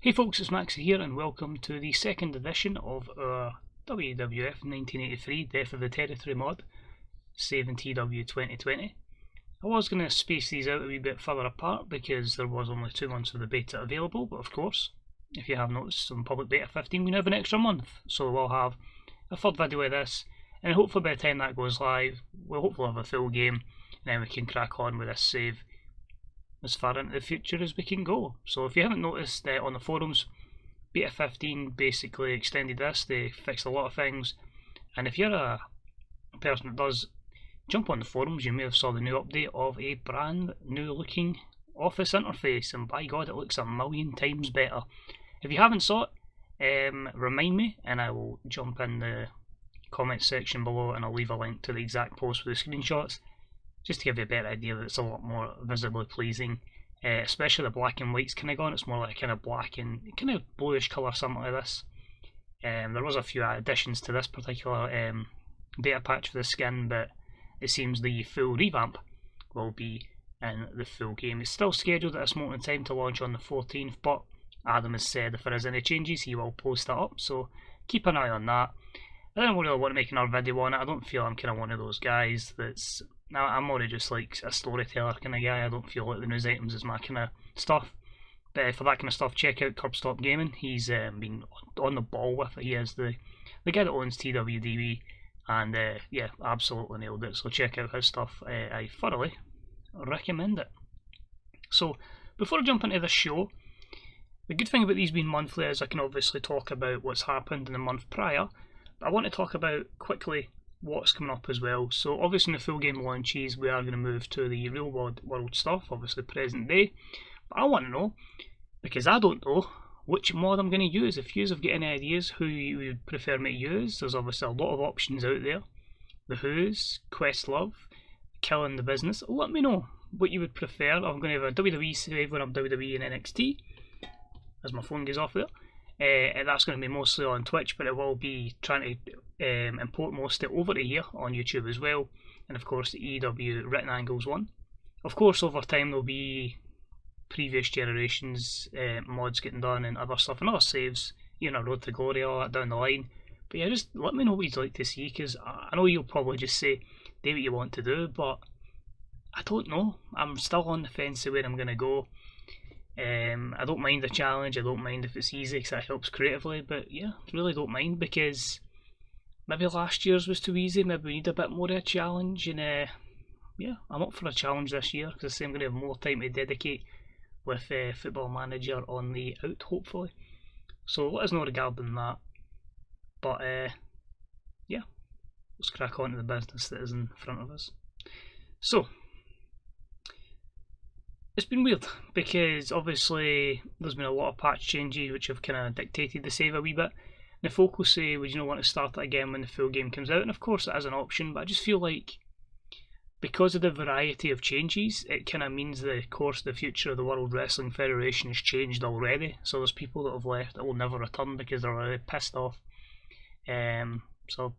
Hey folks, it's Maxie here and welcome to the second edition of our WWF 1983 Death of the Territory mod, saving TEW2020. I was going to space these out a wee bit further apart because there was only 2 months of the beta available, but of course, if you have noticed on public beta 15 we now have an extra month, so we'll have a third video of this, and hopefully by the time that goes live we'll hopefully have a full game and then we can crack on with this save as far into the future as we can go. So if you haven't noticed on the forums, Beta 15 basically extended this, they fixed a lot of things, and if you're a person that does jump on the forums, you may have saw the new update of a brand new looking office interface, and by God it looks a million times better. If you haven't saw it, remind me and I will jump in the comment section below and I'll leave a link to the exact post with the screenshots, just to give you a better idea that it's a lot more visibly pleasing, especially the black and white's kind of gone. It's more like kind of black and kind of bluish colour, something like this. There was a few additions to this particular beta patch for the skin, but it seems the full revamp will be in the full game. It's still scheduled at this moment in time to launch on the 14th, but Adam has said if there is any changes he will post that up, so keep an eye on that. I don't really want to make another video on it. I don't feel I'm kind of one of those guys that's... Now, I'm already just like a storyteller kind of guy. I don't feel like the news items is my kind of stuff. But for that kind of stuff, check out Curbstop Gaming. He's been on the ball with it. He is the guy that owns TWDB, and yeah, absolutely nailed it. So check out his stuff. I thoroughly recommend it. So before I jump into the show, the good thing about these being monthly is I can obviously talk about what's happened in the month prior, but I want to talk about quickly what's coming up as well. So obviously in the full game launches we are going to move to the real world stuff, obviously present day, but I want to know, because I don't know, which mod I'm going to use. If you have got any ideas who you would prefer me to use, there's obviously a lot of options out there. The Who's, Questlove, Killing the Business. Let me know what you would prefer. I'm going to have a WWE save when I'm WWE and NXT, as my phone goes off there. And that's going to be mostly on Twitch, but it will be trying to import most of it over to here on YouTube as well, and of course the EW Written Angles one. Of course over time there'll be previous generations mods getting done and other stuff and other saves, you know, Road to Glory, all that down the line. But yeah, just let me know what you'd like to see, because I know you'll probably just say do what you want to do, but I don't know. I'm still on the fence of where I'm going to go. I don't mind the challenge, I don't mind if it's easy because that helps creatively, but yeah, really don't mind, because maybe last year's was too easy, maybe we need a bit more of a challenge, and yeah, I'm up for a challenge this year because I say I'm going to have more time to dedicate with Football Manager on the out, hopefully. So let us know regarding that, but yeah, let's crack on to the business that is in front of us. So, it's been weird because obviously there's been a lot of patch changes which have kind of dictated the save a wee bit. The folk will say, would you not want to start it again when the full game comes out? And of course it is an option, but I just feel like because of the variety of changes, it kind of means the course, the future of the World Wrestling Federation has changed already. So there's people that have left that will never return because they're already pissed off. So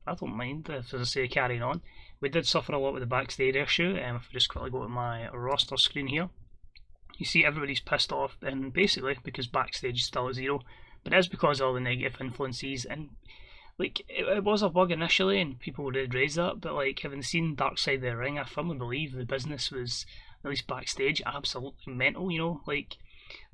I don't mind if, as I say, carrying on. We did suffer a lot with the backstage issue. If I just quickly go to my roster screen here, you see everybody's pissed off, and basically because backstage is still at 0, but it's because of all the negative influences, and like it was a bug initially and people did raise that, but like having seen Dark Side of the Ring, I firmly believe the business was, at least backstage, absolutely mental, you know, like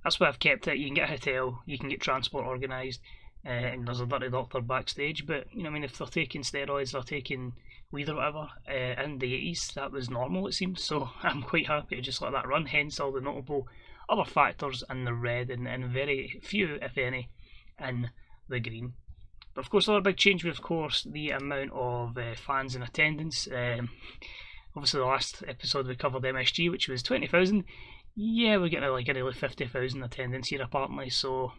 that's why I've kept it. You can get a hotel, you can get transport organised, and there's a dirty doctor backstage, but you know, I mean, if they're taking steroids or taking weed or whatever, in the 80s that was normal, it seems, so I'm quite happy to just let that run, hence all the notable other factors in the red and very few, if any, in the green. But of course, another big change was, of course, the amount of fans in attendance. Obviously the last episode we covered MSG, which was 20,000. Yeah, we're getting like nearly 50,000 attendance here apparently, so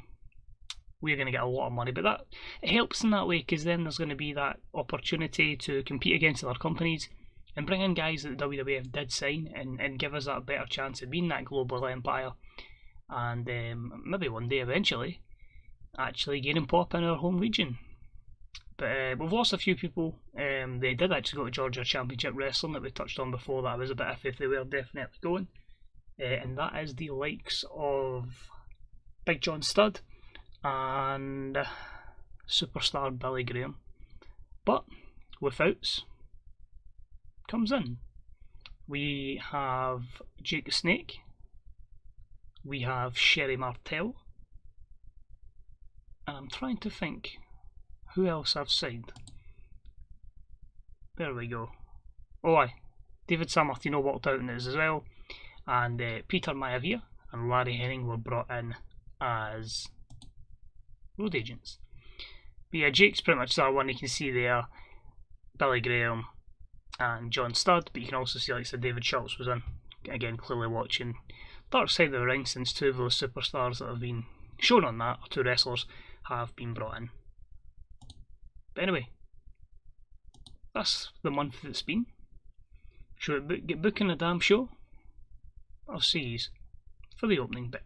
we're going to get a lot of money, but that it helps in that way, because then there's going to be that opportunity to compete against other companies and bring in guys that the WWF did sign, and give us that better chance of being that global empire, and maybe one day eventually actually gaining pop in our home region. But we've lost a few people. They did actually go to Georgia Championship Wrestling that we touched on before, that I was a bit iffy if they were definitely going, and that is the likes of Big John Studd, and superstar Billy Graham. But withouts comes in. We have Jake the Snake. We have Sherry Martel. And I'm trying to think who else I've signed. There we go. Oh aye, David Sammartino walked out in it as well. And Peter Maivia and Larry Henning were brought in as road agents. But yeah, Jake's pretty much that one you can see there. Billy Graham and John Studd, but you can also see, like I said, David Schultz was in. Again, clearly watching Dark Side of the Ring, since two of those superstars that have been shown on that, or two wrestlers, have been brought in. But anyway, that's the month it's been. Should we get booking a damn show? I'll see yous for the opening bell.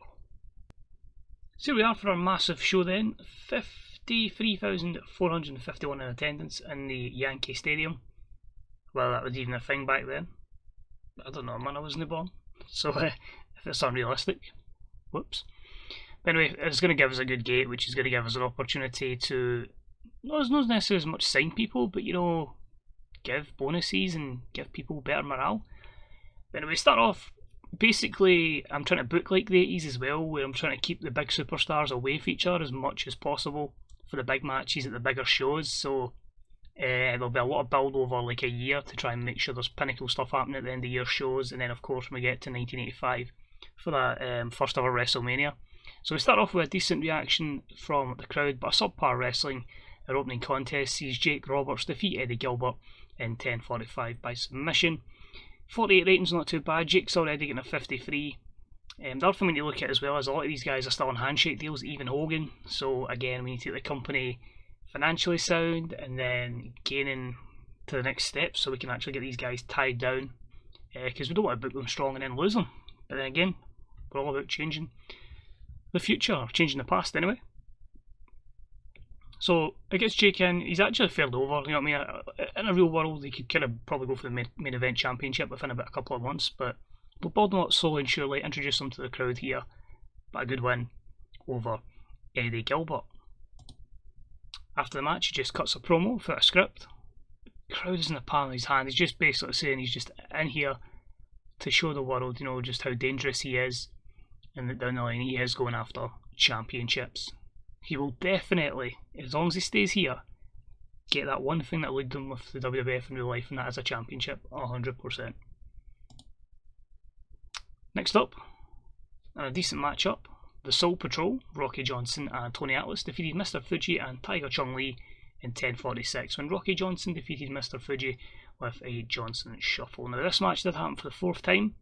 So here we are for our massive show then. 53,451 in attendance in the Yankee Stadium. Well, that was even a thing back then. I don't know, man, I wasn't born. So if it's unrealistic, whoops. But anyway, it's going to give us a good gate, which is going to give us an opportunity to, not necessarily as much sign people, but you know, give bonuses and give people better morale. But anyway, start off, basically I'm trying to book like the 80s as well, where I'm trying to keep the big superstars away from each other as much as possible for the big matches at the bigger shows. So there'll be a lot of build over like a year to try and make sure there's pinnacle stuff happening at the end of year shows, and then of course when we get to 1985 for that first ever WrestleMania. So we start off with a decent reaction from the crowd, but a subpar wrestling. Our opening contest sees Jake Roberts defeat Eddie Gilbert in 10:45 by submission. 48 ratings, not too bad. Jake's already getting a 53. The other thing we need to look at as well is a lot of these guys are still on handshake deals, even Hogan. So again, we need to take the company financially sound and then gaining to the next step so we can actually get these guys tied down, because we don't want to book them strong and then lose them. But then again, we're all about changing the future, or changing the past anyway. So it gets Jake in. He's actually fairly over, you know what I mean? In a real world, he could kind of probably go for the main event championship within about a couple of months, but we'll build him up slowly and surely, introduce him to the crowd here. But a good win over Eddie Gilbert. After the match, he just cuts a promo without a script. The crowd is in the palm of his hand. He's just basically saying he's just in here to show the world, you know, just how dangerous he is, and that down the line he is going after championships. He will definitely, as long as he stays here, get that one thing that eluded him with the WWF in real life, and that is a championship, 100%. Next up, and a decent matchup, the Soul Patrol, Rocky Johnson and Tony Atlas defeated Mr. Fuji and Tiger Chung Lee in 10:46, when Rocky Johnson defeated Mr. Fuji with a Johnson Shuffle. Now this match did happen for the fourth time.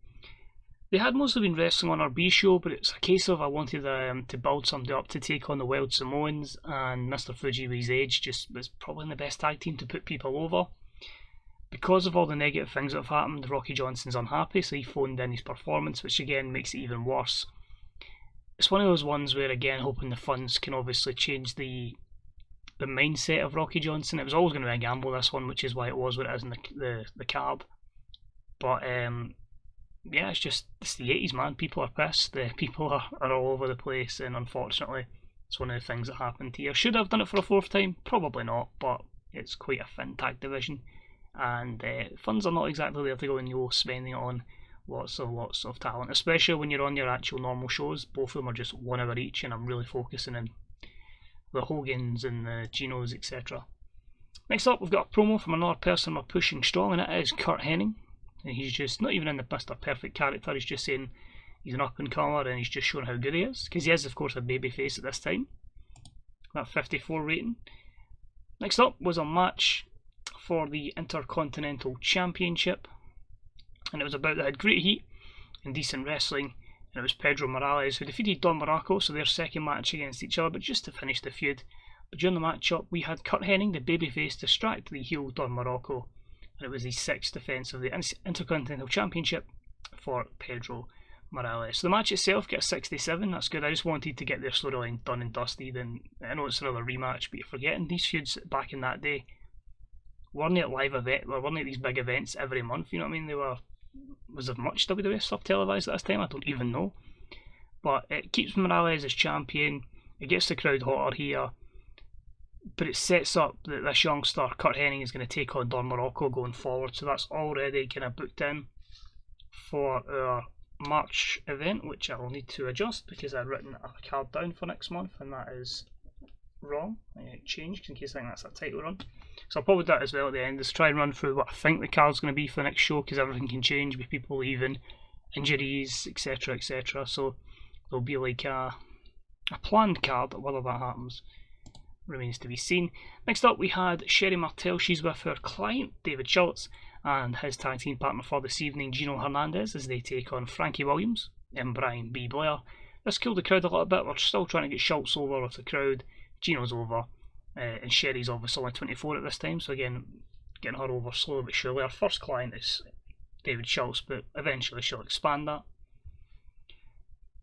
They had mostly been wrestling on our B show, but it's a case of I wanted to build somebody up to take on the Wild Samoans, and Mr. Fuji with his age just was probably the best tag team to put people over. Because of all the negative things that have happened, Rocky Johnson's unhappy, so he phoned in his performance, which again makes it even worse. It's one of those ones where, again, hoping the funds can obviously change the mindset of Rocky Johnson. It was always going to be a gamble, this one, which is why it was what it is in the card. But yeah, it's the 80s, man. People are pissed. The people are all over the place, and unfortunately, it's one of the things that happened here. Should I have done it for a fourth time? Probably not, but it's quite a thin tag division, and funds are not exactly there to go and you're spending it on lots of talent, especially when you're on your actual normal shows. Both of them are just 1 hour each, and I'm really focusing on the Hogans and the Genos, etc. Next up, we've got a promo from another person we're pushing strong, and it is Curt Henning. And he's just not even in the Mr. Perfect character, he's just saying he's an up and comer, and he's just showing how good he is, because he is of course a babyface at this time. That 54 rating. Next up was a match for the Intercontinental Championship, and it was about that had great heat and decent wrestling, and it was Pedro Morales who defeated Don Morocco, so their second match against each other, but just to finish the feud. But during the matchup we had Curt Henning, the babyface, distract the heel Don Morocco, and it was his 6th defence of the Intercontinental Championship for Pedro Morales. So the match itself got a 67, that's good. I just wanted to get their storyline done and dusted, and I know it's another rematch, but you're forgetting these feuds back in that day weren't at live event, weren't at these big events every month, you know what I mean? Was there much WWF stuff televised at this time? I don't even know. But it keeps Morales as champion, It gets the crowd hotter here, but it sets up that this youngster, Curt Henning, is going to take on Don Morocco going forward, so that's already kind of booked in for our March event, which I'll need to adjust because I've written a card down for next month and that is wrong. I changed in case I think that's a title run. So I'll probably do that as well at the end, is try and run through what I think the card's going to be for the next show, because everything can change with people leaving, injuries, etc, etc. So there'll be like a planned card, whether that happens remains to be seen. Next up we had Sherry Martel. She's with her client David Schultz and his tag team partner for this evening, Gino Hernandez, as they take on Frankie Williams and Brian B. Blair. This killed the crowd a little bit. We're still trying to get Schultz over with the crowd. Gino's over, and Sherry's obviously only 24 at this time, so again, getting her over slowly but surely. Our first client is David Schultz, but eventually she'll expand that.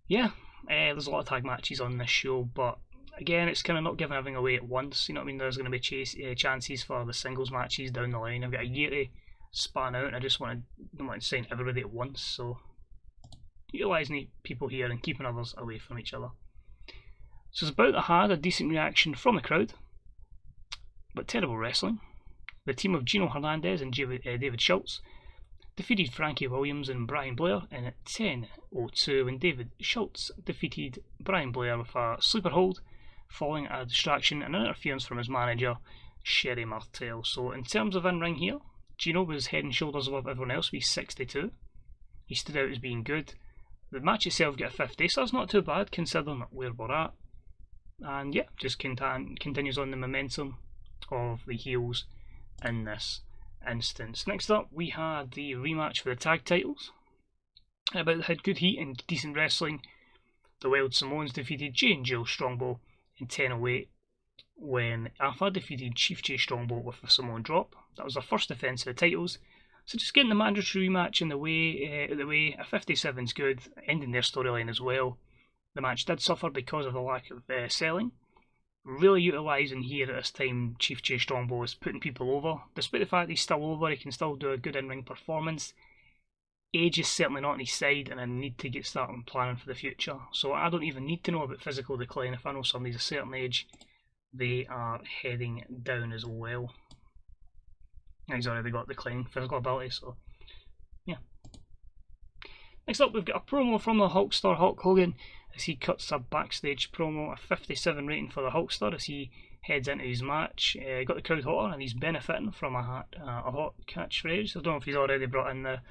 Yeah, there's a lot of tag matches on this show, but again, it's kind of not giving everything away at once. You know what I mean? There's going to be chances for the singles matches down the line. I've got a year to span out, and I just don't want to sign everybody at once, so utilising people here and keeping others away from each other. So it's about to had a decent reaction from the crowd, but terrible wrestling. The team of Gino Hernandez and David Schultz defeated Frankie Williams and Brian Blair in 10:02 when David Schultz defeated Brian Blair with a sleeper hold following a distraction and an interference from his manager Sherry Martel. So in terms of in-ring here, Gino was head and shoulders above everyone else with 62. He stood out as being good. The match itself got a 50, so that's not too bad considering where we're at. And yeah, just continues on the momentum of the heels in this instance. Next up, we had the rematch for the tag titles. Had good heat and decent wrestling. The Wild Samoans defeated Jay and Jill Strongbow in 10:08 when Alpha defeated Chief Jay Strongbow with a Samoan drop. That was their first defence of the titles. So just getting the mandatory rematch in the way, a 57's good, ending their storyline as well. The match did suffer because of the lack of selling. Really utilising here at this time, Chief Jay Strongbow is putting people over. Despite the fact he's still over, he can still do a good in-ring performance. Age is certainly not on his side, and I need to get started planning for the future. So I don't even need to know about physical decline. If I know somebody's a certain age, they are heading down as well. He's already got declining physical ability, so yeah. Next up, we've got a promo from the Hulkster, Hulk Hogan, as he cuts a backstage promo, a 57 rating for the Hulkster as he heads into his match. Got the crowd hotter, and he's benefiting from a hot catchphrase. I don't know if he's already brought in the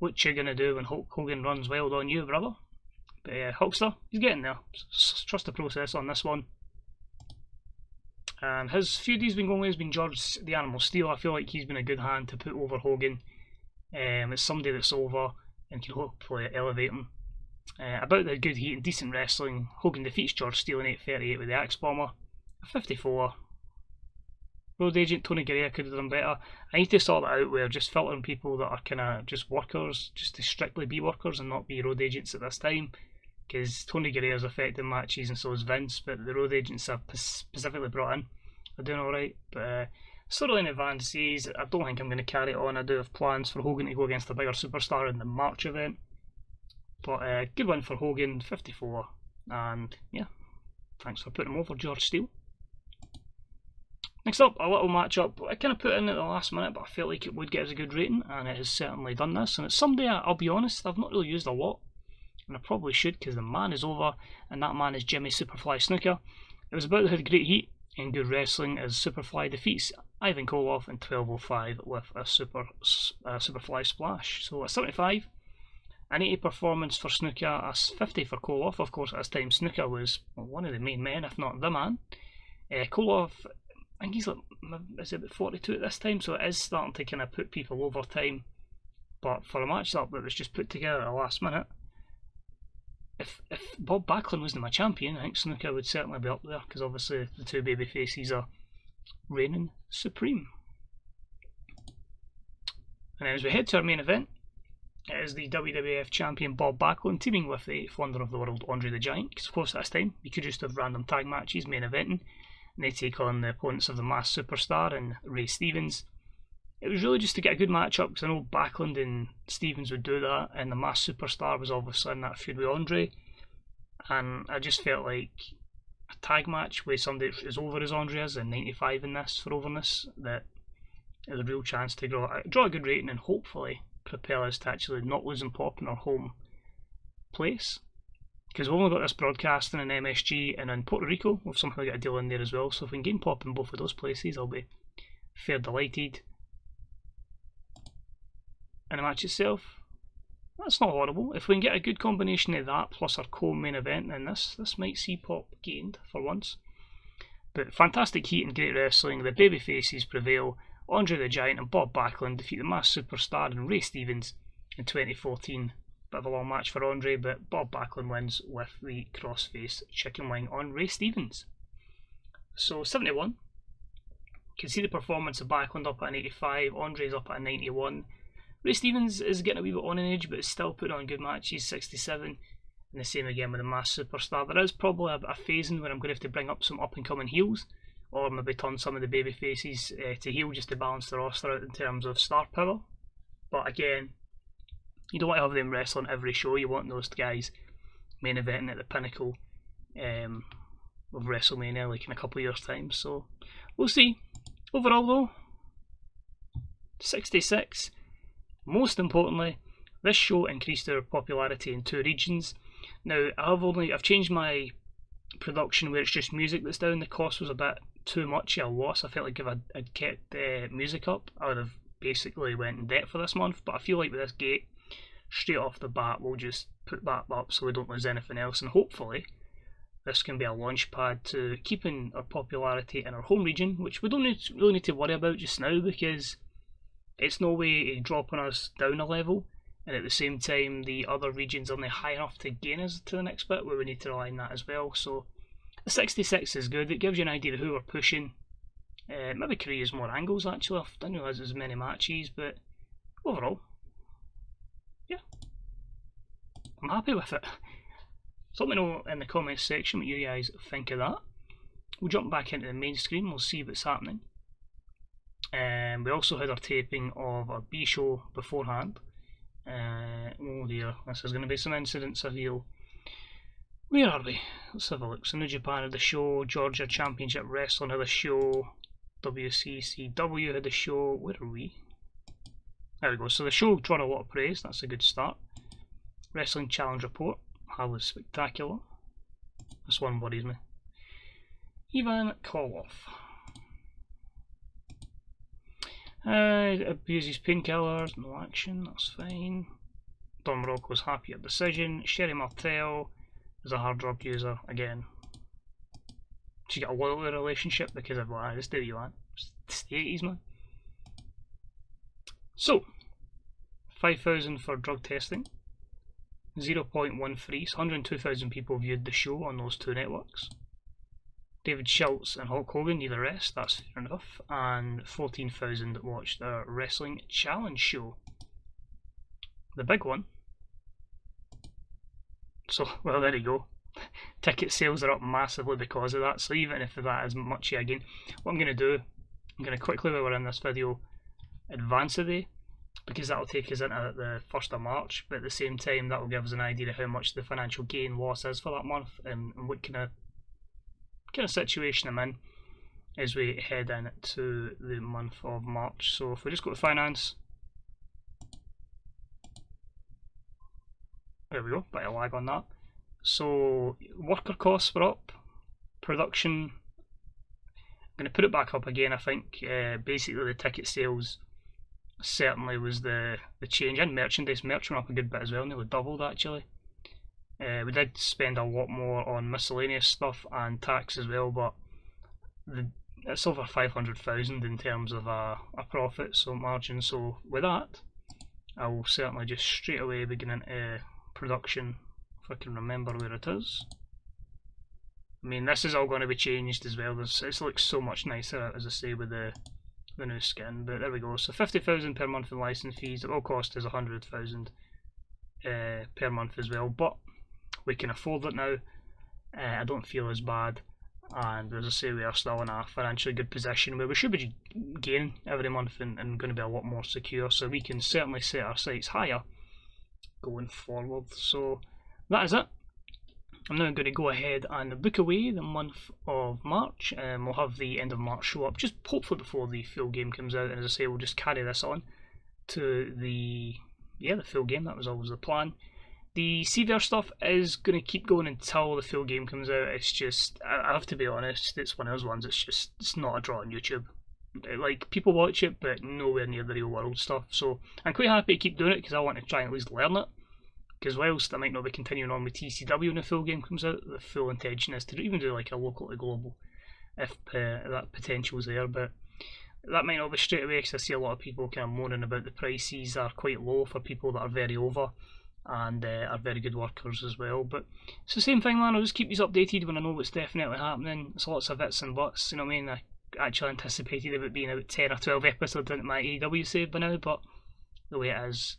"what you gonna do when Hulk Hogan runs wild on you, brother?" But Hulkster, he's getting there. Trust the process on this one. And his feud he's been going with has been George the Animal Steel. I feel like he's been a good hand to put over Hogan. It's somebody that's over and can hopefully elevate him. About the good heat and decent wrestling, Hogan defeats George Steele in 8:38 with the Axe Bomber. A 54. Road Agent Tony Garea could have done better. I need to sort that out where just filtering people that are kind of just workers, just to strictly be workers and not be road agents at this time. Because Tony Garea's affecting matches and so is Vince, but the road agents are specifically brought in are doing alright. But storyline advances, I don't think I'm going to carry it on. I do have plans for Hogan to go against a bigger superstar in the March event. But good win for Hogan, 54, and yeah, thanks for putting him over, George Steele. Next up, a little matchup I kind of put in at the last minute, but I felt like it would get us a good rating, and it has certainly done this. And it's somebody, I'll be honest, I've not really used a lot, and I probably should, because the man is over, and that man is Jimmy Superfly Snuka. It was about to have great heat and good wrestling as Superfly defeats Ivan Koloff in 12:05 with a Superfly Splash. So a 75. An 80 performance for Snuka, a 50 for Koloff. Of course, at this time, Snuka was one of the main men, if not the man. Koloff, I think he's like, is it about 42 at this time, so it is starting to kind of put people over time. But for a match that was just put together at the last minute, if Bob Backlund wasn't my champion, I think Snuka would certainly be up there, because obviously the two baby faces are reigning supreme. And as we head to our main event, it is the WWF champion Bob Backlund teaming with the 8th wonder of the world, Andre the Giant, because of course at this time you could just have random tag matches main eventing, and they take on the opponents of the Masked Superstar and Ray Stevens. It was really just to get a good matchup, because I know Backlund and Stevens would do that, and the Masked Superstar was obviously in that feud with Andre, and I just felt like a tag match with somebody as over as Andre is, and 95 in this for overness, that is a real chance to draw a good rating and hopefully propel us to actually not losing pop in our home place. Because we've only got this broadcasting in MSG and in Puerto Rico, we've somehow got a deal in there as well, so if we can gain pop in both of those places, I'll be fair delighted. And the match itself, that's not horrible. If we can get a good combination of that plus our co-main event, then this might see pop gained for once. But fantastic heat and great wrestling. The baby faces prevail. Andre the Giant and Bob Backlund defeat the Mass Superstar and Ray Stevens in 2014. Bit of a long match for Andre, but Bob Backlund wins with the crossface chicken wing on Ray Stevens. So 71. You can see the performance of Backlund up at an 85. Andre's up at a 91. Ray Stevens is getting a wee bit on an edge, but is still putting on good matches, 67. And the same again with the Mass Superstar. There is probably a phasing where I'm going to have to bring up some up-and-coming heels, or maybe turn some of the baby faces to heel just to balance the roster out in terms of star power. But again, you don't want to have them wrestling every show. You want those guys main eventing at the pinnacle of WrestleMania, like in a couple of years' time. So we'll see. Overall, though, 66. Most importantly, this show increased our popularity in 2 regions. Now, I've changed my production where it's just music that's down. The cost was a bit too much at a loss. I felt like if I'd kept the music up, I would have basically went in debt for this month. But I feel like with this gate, straight off the bat, we'll just put that up so we don't lose anything else. And hopefully, this can be a launch pad to keeping our popularity in our home region, which we don't really need to worry about just now, because it's no way dropping us down a level, and at the same time the other regions aren't high enough to gain us to the next bit where we need to rely on that as well. So the 66 is good. It gives you an idea of who we're pushing. Maybe creates more angles actually. I didn't realise there's as many matches, but overall, yeah, I'm happy with it. So let me know in the comments section what you guys think of that. We'll jump back into the main screen, we'll see what's happening. We also had our taping of our B show beforehand. Oh dear, this is going to be some incidents, I feel. Where are we? Let's have a look. So New Japan had the show, Georgia Championship Wrestling had a show, WCCW had a show. Where are we? There we go. So the show drawn a lot of praise, that's a good start. Wrestling Challenge Report, that was spectacular. This one worries me. Ivan Koloff. Abuses painkillers, no action, that's fine. Don Morocco's happy at decision. Sherry Martel is a hard drug user again. She got a loyalty relationship because of what this do you want. It's the 80s, man. So 5,000 for drug testing, 0.13, so 102,000 people viewed the show on those 2 networks. David Schultz and Hulk Hogan need a rest, that's fair enough, and 14,000 watched our Wrestling Challenge show. The big one. So, well, there you go. Ticket sales are up massively because of that, so even if that is much again, what I'm going to do, I'm going to quickly, while we're in this video, advance the day, because that'll take us into the 1st of March, but at the same time that will give us an idea of how much the financial gain loss is for that month, and what kind of situation I'm in as we head into the month of March. So if we just go to finance, there we go, bit of lag on that. So worker costs were up, production, I'm going to put it back up again. I think basically the ticket sales certainly was the change, and merch went up a good bit as well, nearly doubled actually. We did spend a lot more on miscellaneous stuff and tax as well, but it's over 500,000 in terms of a profit, so margin. So with that, I will certainly just straight away begin into production, if I can remember where it is. I mean, this is all going to be changed as well. It looks so much nicer, as I say, with the new skin. But there we go. So 50,000 per month in license fees. It will cost us 100,000 per month as well, but we can afford it now. I don't feel as bad, and as I say, we are still in a financially good position where we should be gaining every month and going to be a lot more secure, so we can certainly set our sights higher going forward. So that is it. I'm now going to go ahead and book away the month of March, and we'll have the end of March show up just hopefully before the full game comes out, and as I say, we'll just carry this on to the full game. That was always the plan. The CVR stuff is going to keep going until the full game comes out. It's just, I have to be honest, it's one of those ones, it's not a draw on YouTube. Like, people watch it, but nowhere near the real world stuff, so I'm quite happy to keep doing it because I want to try and at least learn it. Because whilst I might not be continuing on with TCW when the full game comes out, the full intention is to even do like a local to global if that potential is there. But that might not be straight away because I see a lot of people kind of moaning about the prices are quite low for people that are very over and are very good workers as well. But it's the same thing, man. I'll just keep these updated when I know what's definitely happening. It's lots of bits and buts, you know what I mean? I actually anticipated about being about 10 or 12 episodes into my AEW save by now, but the way it is,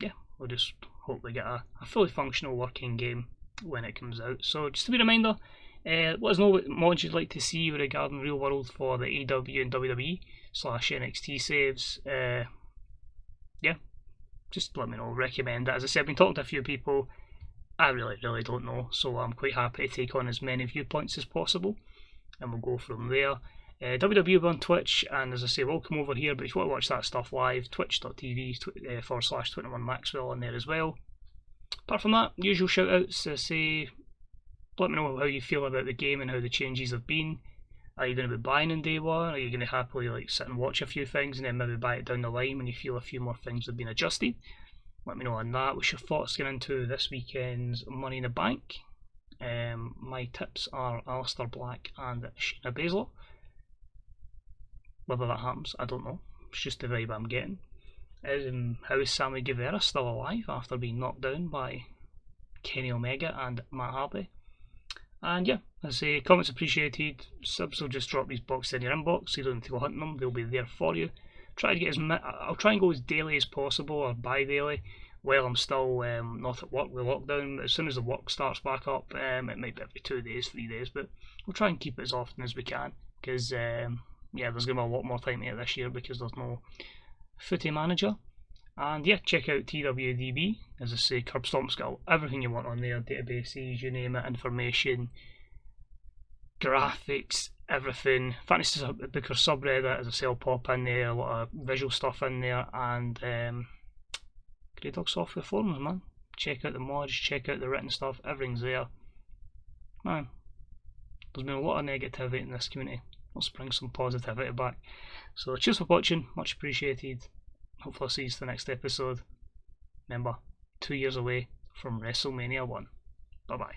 yeah, we'll just hope we get a fully functional working game when it comes out. So just a wee reminder, let us know what mods you'd like to see regarding real world for the AEW and WWE / NXT saves. Yeah, just let me know, recommend it. As I said, I've been talking to a few people, I really don't know, so I'm quite happy to take on as many viewpoints as possible, and we'll go from there. WWF on Twitch, and as I say, we'll come over here, but if you want to watch that stuff live, twitch.tv /21 Maxwell on there as well. Apart from that, usual shout outs, say, let me know how you feel about the game and how the changes have been. Are you going to be buying in day one? Are you going to happily like sit and watch a few things and then maybe buy it down the line when you feel a few more things have been adjusted? Let me know on that. What's your thoughts going into this weekend's Money in the Bank? My tips are Aleister Black and Shayna Baszler. Whether that happens, I don't know. It's just the vibe I'm getting. How is Sammy Guevara still alive after being knocked down by Kenny Omega and Matt Hardy? And yeah, as I say, comments appreciated. Subs will just drop these boxes in your inbox, so you don't need to go hunting them. They'll be there for you. I'll try and go as daily as possible, or bi-daily, while I'm still not at work with lockdown. As soon as the work starts back up, it might be every 2 days, 3 days, but we'll try and keep it as often as we can, because yeah, there's going to be a lot more time here this year because there's no footy manager. And yeah, check out TWDB, as I say, Curb Stomp's got everything you want on there, databases, you name it, information, graphics, everything. Fantasy Booker subreddit, as I say, I'll pop in there, a lot of visual stuff in there, and Grey Dog Software forums, man. Check out the mods, check out the written stuff, everything's there. Man, there's been a lot of negativity in this community. Let's bring some positivity back. So cheers for watching, much appreciated. Hopefully I'll see you for the next episode. Remember, 2 years away from WrestleMania 1. Bye bye.